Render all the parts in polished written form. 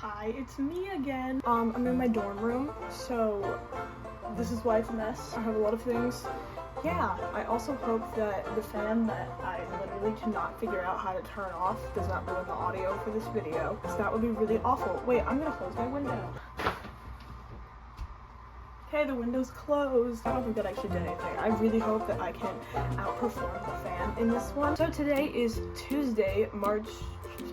Hi, it's me again. I'm in my dorm room, so this is why it's a mess. I have a lot of things. Yeah, I also hope that the fan that I literally cannot figure out how to turn off does not ruin the audio for this video, because that would be really awful. Wait, I'm gonna close my window. Okay, the window's closed. I don't think that actually did anything. I really hope that I can outperform the fan in this one. So today is Tuesday, March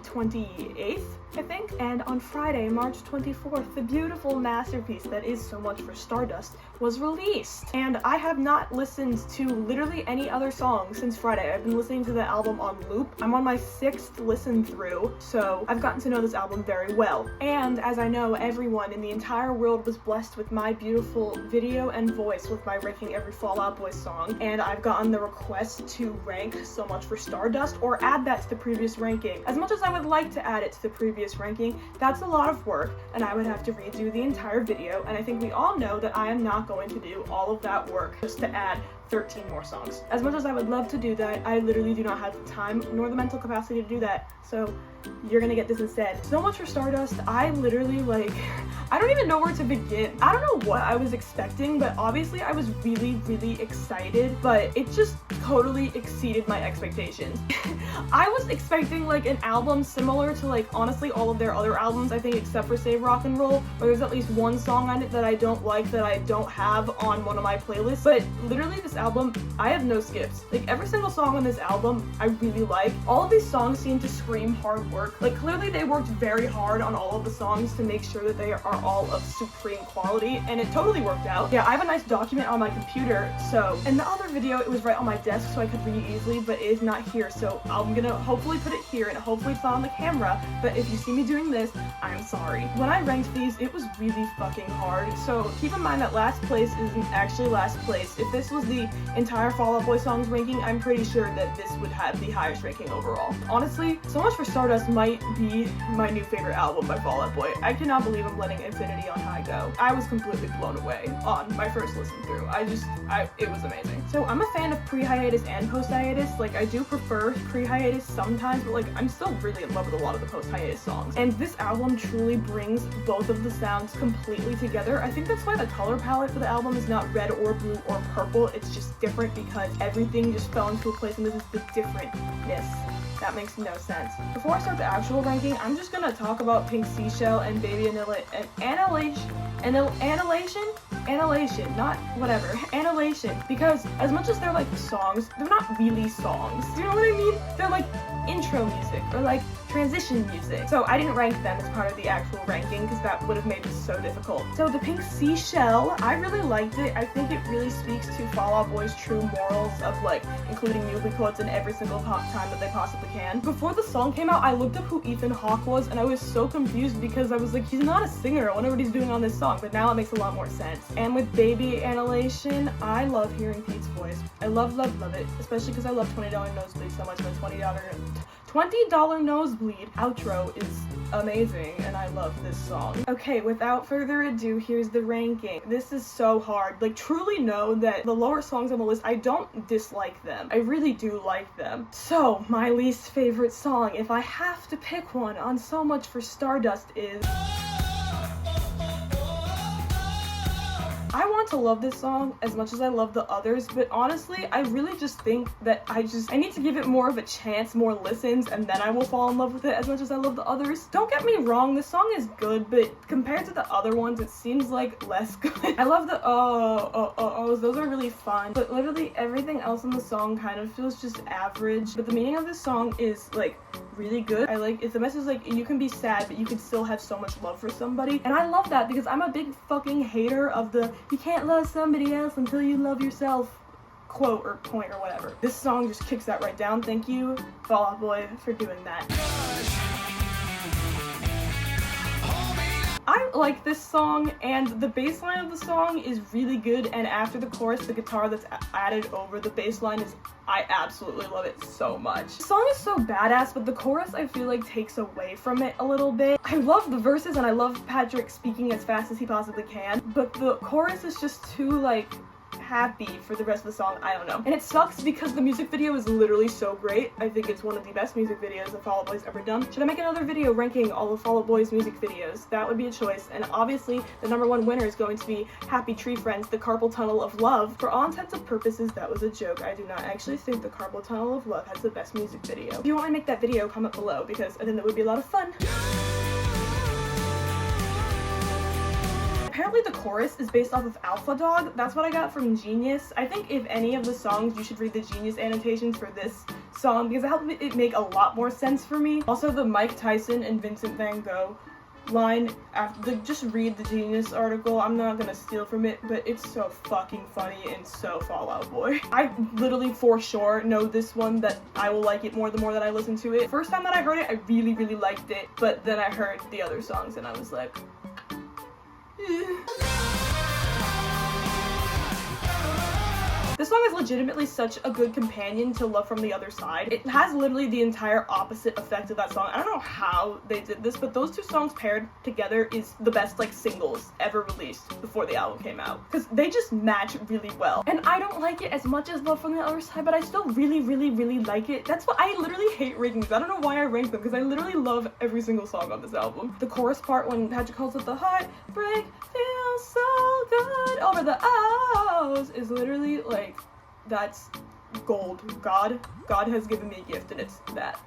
28th, I think, and on Friday, March 24th, the beautiful masterpiece that is So Much for Stardust was released. And I have not listened to literally any other song since Friday. I've been listening to the album on loop. I'm on my 6th listen through, so I've gotten to know this album very well. And as I know, everyone in the entire world was blessed with my beautiful video and voice with my ranking every Fall Out Boy song, and I've gotten the request to rank So Much for Stardust or add that to the previous ranking. As much as I would like to add it to the previous ranking, that's a lot of work, and I would have to redo the entire video, and I think we all know that I am not going to do all of that work just to add 13 more songs. As much as I would love to do that, I literally do not have the time nor the mental capacity to do that, so you're gonna get this instead. So Much for Stardust, I literally, I don't even know where to begin. I don't know what I was expecting, but obviously I was really, really excited, but it just totally exceeded my expectations. I was expecting an album similar to honestly all of their other albums, I think, except for Save Rock and Roll, where there's at least one song on it that I don't like, that I don't have on one of my playlists. But literally this album, I have no skips. Every single song on this album I really like. All of these songs seem to scream hard work. Clearly they worked very hard on all of the songs to make sure that they are all of supreme quality, and it totally worked out. Yeah, I have a nice document on my computer, so in the other video it was right on my desk so I could read easily, but it is not here, so I'm gonna hopefully put it here, and hopefully it's not on the camera, but if you see me doing this, I'm sorry. When I ranked these, it was really fucking hard, so keep in mind that last place isn't actually last place. If this was the entire Fall Out Boy songs ranking, I'm pretty sure that this would have the highest ranking overall. Honestly, So Much for Stardust might be my new favorite album by Fall Out Boy. I cannot believe I'm letting Infinity on High go. I was completely blown away on my first listen through. It was amazing. So I'm a fan of pre-hiatus and post-hiatus. I do prefer pre-hiatus sometimes, but I'm still really in love with a lot of the post-hiatus songs. And this album truly brings both of the sounds completely together. I think that's why the color palette for the album is not red or blue or purple. It's just different because everything just fell into a place, and this is the differentness. That makes no sense. Before I start the actual ranking, I'm just gonna talk about Pink Seashell and Baby Annihilation, not whatever, Annihilation, because as much as they're songs, they're not really songs. Do you know what I mean? They're intro music or transition music. So I didn't rank them as part of the actual ranking because that would have made this so difficult. So the Pink Seashell, I really liked it. I think it really speaks to Fall Out Boy's true morals of including movie quotes in every single time that they possibly can. Before the song came out, I looked up who Ethan Hawke was, and I was so confused because I was he's not a singer. I wonder what he's doing on this song, but now it makes a lot more sense. And with Baby Annihilation, I love hearing Pete's voice. I love it, especially because I love $20 Nosebleed so much. $20 Nosebleed outro is amazing, and I love this song. Okay, without further ado, here's the ranking. This is so hard. Truly know that the lower songs on the list, I don't dislike them. I really do like them. So, my least favorite song, if I have to pick one on So Much for Stardust, is... I want to love this song as much as I love the others, but honestly, I really just think that I need to give it more of a chance, more listens, and then I will fall in love with it as much as I love the others. Don't get me wrong, this song is good, but compared to the other ones, it seems less good. I love the ohs, those are really fun, but literally everything else in the song kind of feels just average. But the meaning of this song is really good. It's the message you can be sad, but you can still have so much love for somebody, and I love that because I'm a big fucking hater of the "you can't love somebody else until you love yourself" quote or point or whatever. This song just kicks that right down. Thank you, Fall Out Boy, for doing that. I like this song, and the bass line of the song is really good, and after the chorus, the guitar that's added over the bass line is, I absolutely love it so much. The song is so badass, but the chorus I feel takes away from it a little bit. I love the verses, and I love Patrick speaking as fast as he possibly can, but the chorus is just too happy for the rest of the song. I don't know. And it sucks because the music video is literally so great. I think it's one of the best music videos that Fall Out Boy's ever done. Should I make another video ranking all of Fall Out Boy's music videos? That would be a choice. And obviously the #1 winner is going to be Happy Tree Friends, the Carpal Tunnel of Love. For all intents and purposes, that was a joke. I do not actually think the Carpal Tunnel of Love has the best music video. If you want me to make that video, comment below because I think that would be a lot of fun. Apparently the chorus is based off of Alpha Dog. That's what I got from Genius. I think if any of the songs, you should read the Genius annotations for this song because it helped it make a lot more sense for me. Also the Mike Tyson and Vincent Van Gogh line, just read the Genius article. I'm not gonna steal from it, but it's so fucking funny and so Fall Out Boy. I literally for sure know this one that I will like it more the more that I listen to it. First time that I heard it, I really, really liked it, but then I heard the other songs and I was like, this song is legitimately such a good companion to Love from the Other Side. It has literally the entire opposite effect of that song. I don't know how they did this, but those two songs paired together is the best like singles ever released before the album came out. Because they just match really well. And I don't like it as much as Love from the Other Side, but I still really, really, really like it. That's why I literally hate rankings. I don't know why I rank them, because I literally love every single song on this album. The chorus part when Patrick calls it the heartbreak feels so good over the O's is literally like, that's gold. God has given me a gift and it's that.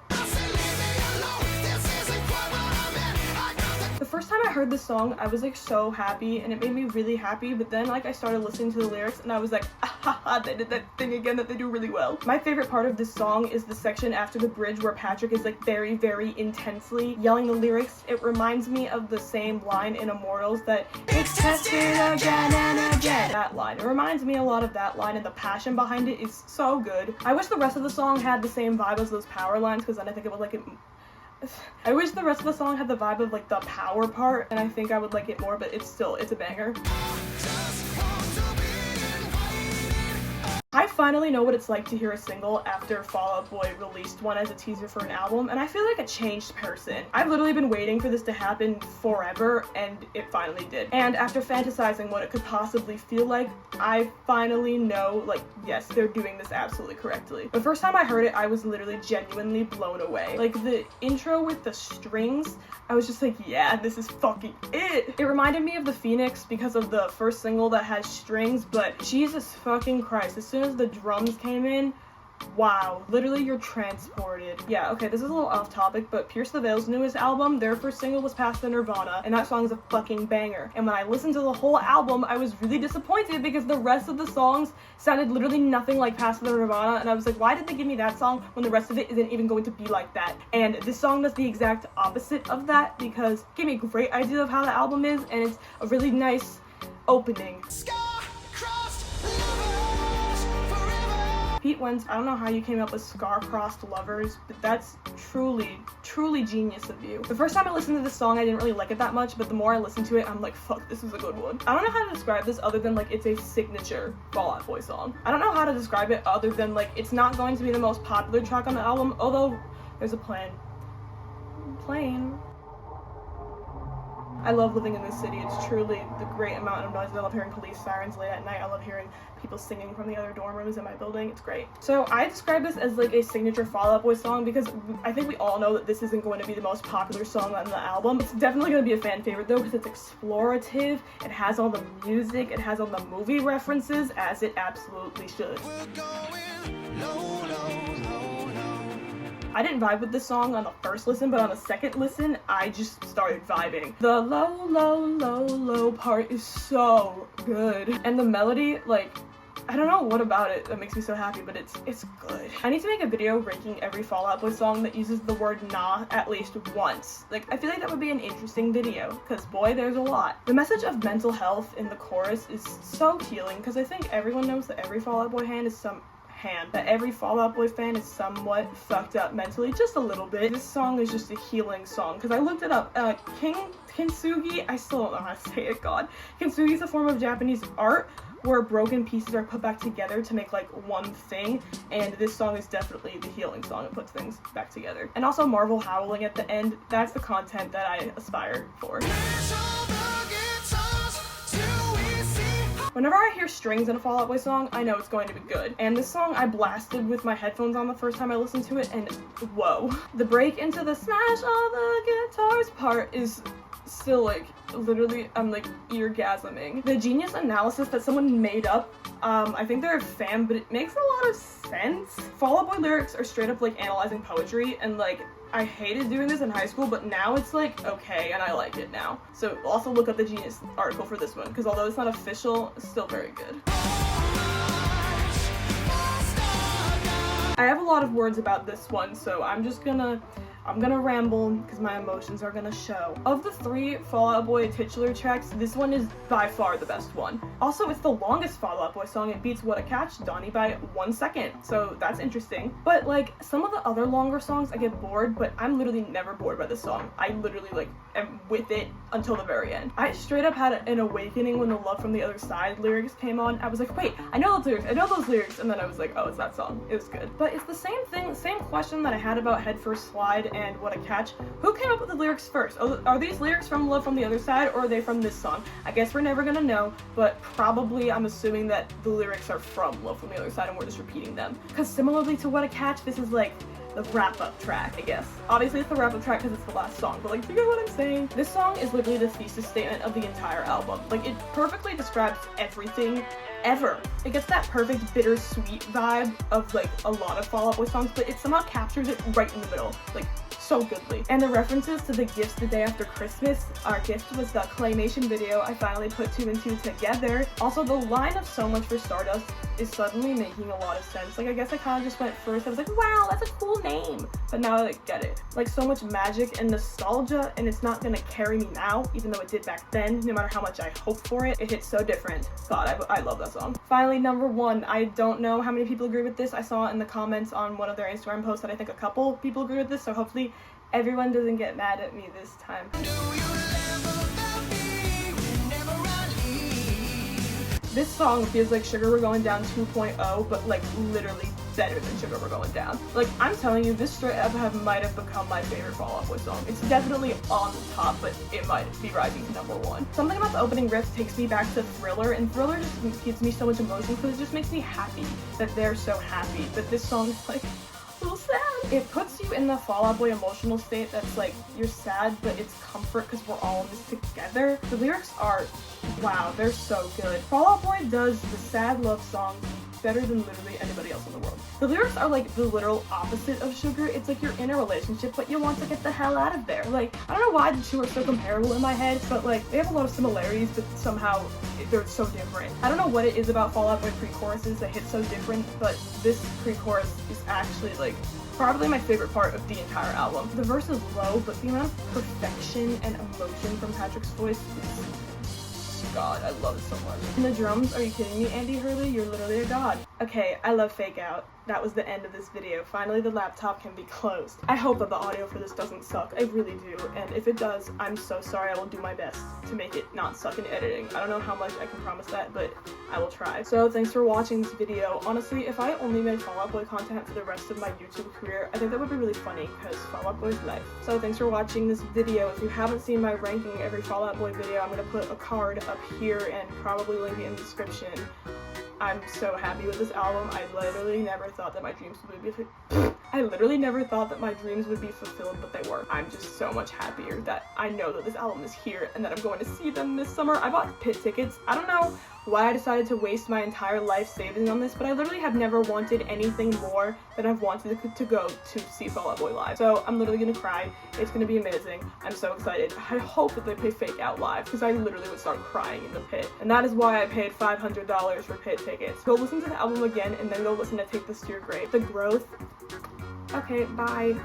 The first time I heard this song, I was like so happy and it made me really happy, but then like I started listening to the lyrics and I was like, ah, they did that thing again that they do really well. My favorite part of this song is the section after the bridge where Patrick is like very, very intensely yelling the lyrics. It reminds me of the same line in Immortals that it's tested again and again. That line. It reminds me a lot of that line and the passion behind it is so good. I wish the rest of the song had the same vibe as those power lines because then I think it would like it. I wish the rest of the song had the vibe of like the power part and I think I would like it more, but it's a banger. I finally know what it's like to hear a single after Fall Out Boy released one as a teaser for an album, and I feel like a changed person. I've literally been waiting for this to happen forever, and it finally did. And after fantasizing what it could possibly feel like, I finally know, like, yes, they're doing this absolutely correctly. The first time I heard it, I was literally genuinely blown away. Like, the intro with the strings, I was just like, yeah, this is fucking it. It reminded me of the Phoenix because of the first single that has strings, but Jesus fucking Christ, as soon as the drums came in, wow, literally you're transported. Yeah, okay, this is a little off topic, but Pierce the Veil's newest album, their first single was Past the Nirvana, and that song is a fucking banger. And when I listened to the whole album, I was really disappointed because the rest of the songs sounded literally nothing like Past the Nirvana, and I was like, why did they give me that song when the rest of it isn't even going to be like that? And this song does the exact opposite of that because it gave me a great idea of how the album is, and it's a really nice opening. Pete Wentz, I don't know how you came up with Scar-Crossed Lovers, but that's truly, truly genius of you. The first time I listened to this song, I didn't really like it that much, but the more I listened to it, I'm like, fuck, this is a good one. I don't know how to describe this other than like it's a signature Fall Out Boy song. I don't know how to describe it other than like it's not going to be the most popular track on the album, although there's a plane. I love living in this city. It's truly the great amount of noise. I love hearing police sirens late at night. I love hearing people singing from the other dorm rooms in my building. It's great. So I describe this as like a signature Fall Out Boy song because I think we all know that this isn't going to be the most popular song on the album. It's definitely going to be a fan favorite though because it's explorative. It has all the music. It has all the movie references as it absolutely should. I didn't vibe with this song on the first listen, but on the second listen, I just started vibing. The low, low, low, low part is so good. And the melody, like, I don't know what about it that makes me so happy, but it's good. I need to make a video ranking every Fall Out Boy song that uses the word nah at least once. Like, I feel like that would be an interesting video, because boy, there's a lot. The message of mental health in the chorus is so healing, because I think everyone knows that every Fall Out Boy that every Fall Out Boy fan is somewhat fucked up mentally, just a little bit. This song is just a healing song, because I looked it up. Kintsugi, I still don't know how to say it, god. Kintsugi is a form of Japanese art where broken pieces are put back together to make like one thing, and this song is definitely the healing song. It puts things back together. And also Marvel howling at the end, that's the content that I aspire for. Whenever I hear strings in a Fall Out Boy song, I know it's going to be good. And this song I blasted with my headphones on the first time I listened to it, and whoa. The break into the smash all the guitars part is still like, literally, I'm like eargasming. The genius analysis that someone made up, I think they're a fan, but it makes a lot of sense. Fall Out Boy lyrics are straight up like analyzing poetry, and like, I hated doing this in high school, but now it's like okay, and I like it now. So also look up the Genius article for this one, because although it's not official, it's still very good. I have a lot of words about this one, so I'm gonna ramble because my emotions are gonna show. Of the 3 Fall Out Boy titular tracks, this one is by far the best one. Also, it's the longest Fall Out Boy song. It beats What a Catch, Donnie by 1 second, so that's interesting. But like, some of the other longer songs I get bored, but I'm literally never bored by this song. I literally like am with it until the very end. I straight up had an awakening when the Love from the Other Side lyrics came on. I was like, wait, I know those lyrics, and then I was like, oh, it's that song. It was good. But it's the same thing, same question that I had about Head First Slide and What a Catch. Who came up with the lyrics first? Are these lyrics from Love from the Other Side, or are they from this song? I guess we're never gonna know, but probably I'm assuming that the lyrics are from Love from the Other Side and we're just repeating them. Because similarly to What a Catch, this is like the wrap-up track, I guess. Obviously it's the wrap-up track because it's the last song, but like, you get what I'm saying? This song is literally the thesis statement of the entire album. Like, it perfectly describes everything ever. It gets that perfect bittersweet vibe of like a lot of Fall Out Boy songs, but it somehow captures it right in the middle, like so goodly. And the references to the gifts the day after Christmas, our gift was the claymation video. I finally put 2 and 2 together. Also, the line of So Much for Stardust is suddenly making a lot of sense. Like, I guess I kind of just went first, I was like, wow, that's a cool name, but now I like get it. Like, so much magic and nostalgia, and it's not gonna carry me now, even though it did back then. No matter how much I hope for it, it hits so different. God, I love that song. Finally, number 1. I don't know how many people agree with this. I saw in the comments on one of their Instagram posts that I think a couple people agree with this, so hopefully everyone doesn't get mad at me this time. This song feels like Sugar We're Going Down 2.0, but like literally better than Sugar We're Going Down. Like, I'm telling you, this straight up might have become my favorite Fall Out Boy song. It's definitely on the top, but it might be rising to number 1. Something about the opening riff takes me back to Thriller, and Thriller just gives me so much emotion because it just makes me happy that they're so happy. But this song is like a little sad. It puts you in the Fall Out Boy emotional state that's like, you're sad, but it's comfort because we're all in this together. The lyrics are, wow, they're so good. Fall Out Boy does the sad love song better than literally anybody else in the world. The lyrics are like the literal opposite of Sugar. It's like you're in a relationship, but you want to get the hell out of there. Like, I don't know why the 2 are so comparable in my head, but like, they have a lot of similarities, but somehow they're so different. I don't know what it is about Fall Out Boy pre-choruses that hit so different, but this pre-chorus is actually like probably my favorite part of the entire album. The verse is low, but the amount of perfection and emotion from Patrick's voice is, God, I love it so much. And the drums, are you kidding me, Andy Hurley? You're literally a god. Okay, I love Fake Out. That was the end of this video. Finally, the laptop can be closed. I hope that the audio for this doesn't suck. I really do. And if it does, I'm so sorry. I will do my best to make it not suck in editing. I don't know how much I can promise that, but I will try. So thanks for watching this video. Honestly, if I only made Fall Out Boy content for the rest of my YouTube career, I think that would be really funny because Fall Out Boy is life. So thanks for watching this video. If you haven't seen my ranking every Fall Out Boy video, I'm going to put a card up here and probably link it in the description. I'm so happy with this album. I literally never thought that my dreams would be fulfilled, but they were. I'm just so much happier that I know that this album is here and that I'm going to see them this summer. I bought pit tickets. I don't know why I decided to waste my entire life saving on this, but I literally have never wanted anything more than I've wanted to go to see Fall Out Boy live. So I'm literally gonna cry. It's gonna be amazing. I'm so excited. I hope that they play Fake Out live because I literally would start crying in the pit. And that is why I paid $500 for pit tickets. Go listen to the album again and then go listen to Take This to Your Grave. The growth. Okay, bye.